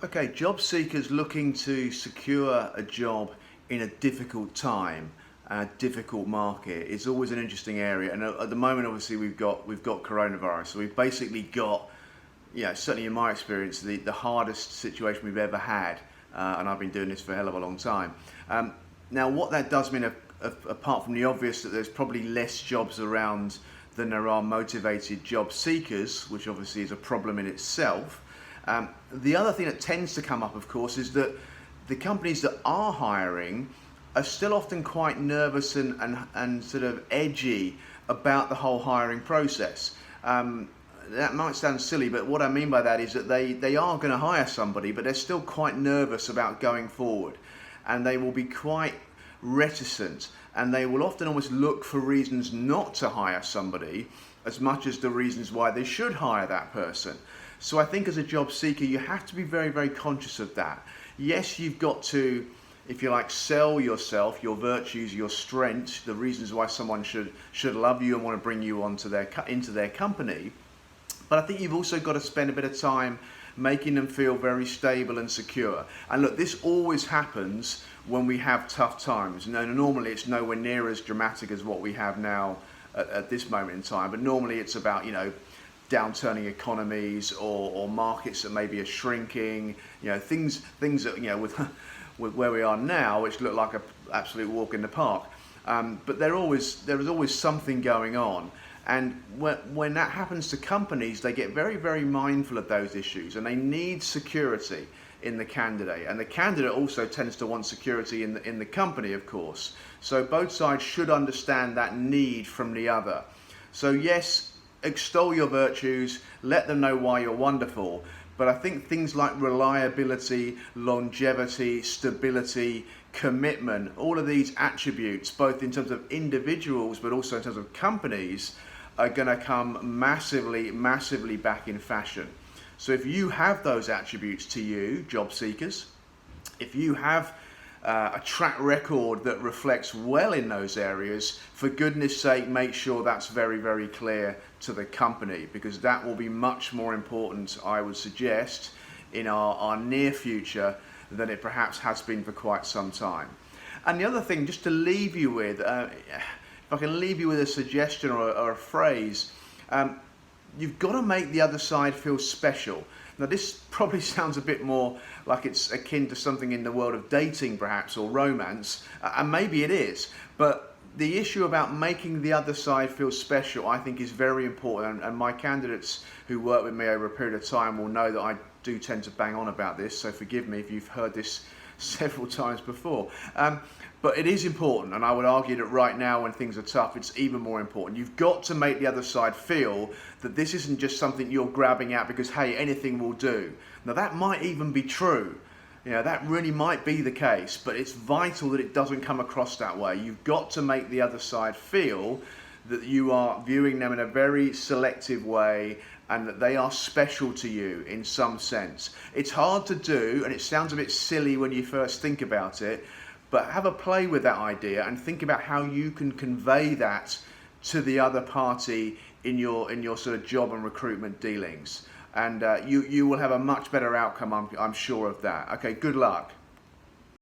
Okay, job seekers looking to secure a job in a difficult time, a difficult market is always an interesting area. And at the moment, obviously, we've got coronavirus. So we've basically got, certainly in my experience, the hardest situation we've ever had. And I've been doing this for a hell of a long time. Now, what that does mean, apart from the obvious, that there's probably less jobs around than there are motivated job seekers, which obviously is a problem in itself. The other thing that tends to come up, of course, is that the companies that are hiring are still often quite nervous and sort of edgy about the whole hiring process. That might sound silly, but what I mean by that is that they are going to hire somebody, but they're still quite nervous about going forward. And they will be quite reticent, and they will often almost look for reasons not to hire somebody as much as the reasons why they should hire that person. So I think as a job seeker, you have to be very, very conscious of that. Yes, you've got to, if you like, sell yourself, your virtues, your strengths, the reasons why someone should love you and want to bring you into their company. But I think you've also got to spend a bit of time making them feel very stable and secure. And look, this always happens when we have tough times. Normally it's nowhere near as dramatic as what we have now at this moment in time. But normally it's about, downturning economies or markets that maybe are shrinking, things that, with where we are now, which look like an absolute walk in the park. But there is always something going on. And when that happens to companies, they get very, very mindful of those issues, and they need security in the candidate. And the candidate also tends to want security in the company, of course. So both sides should understand that need from the other. So yes, extol your virtues, let them know why you're wonderful. But I think things like reliability, longevity, stability, commitment, all of these attributes, both in terms of individuals but also in terms of companies, are going to come massively, massively back in fashion. So if you have those attributes to you, job seekers, if you have a track record that reflects well in those areas, for goodness sake, make sure that's very, very clear to the company, because that will be much more important, I would suggest, in our near future than it perhaps has been for quite some time. And the other thing, just to leave you with, if I can leave you with a suggestion or a phrase, you've got to make the other side feel special. Now, this probably sounds a bit more like it's akin to something in the world of dating, perhaps, or romance, and maybe it is. But the issue about making the other side feel special, I think, is very important. And my candidates who work with me over a period of time will know that I do tend to bang on about this, so forgive me if you've heard this several times before. But it is important, and I would argue that right now when things are tough, it's even more important. You've got to make the other side feel that this isn't just something you're grabbing at because, hey, anything will do. Now, that might even be true. That really might be the case, but it's vital that it doesn't come across that way. You've got to make the other side feel that you are viewing them in a very selective way and that they are special to you in some sense. It's hard to do, and it sounds a bit silly when you first think about it, but have a play with that idea and think about how you can convey that to the other party in your sort of job and recruitment dealings. And you will have a much better outcome, I'm sure of that. Okay, good luck.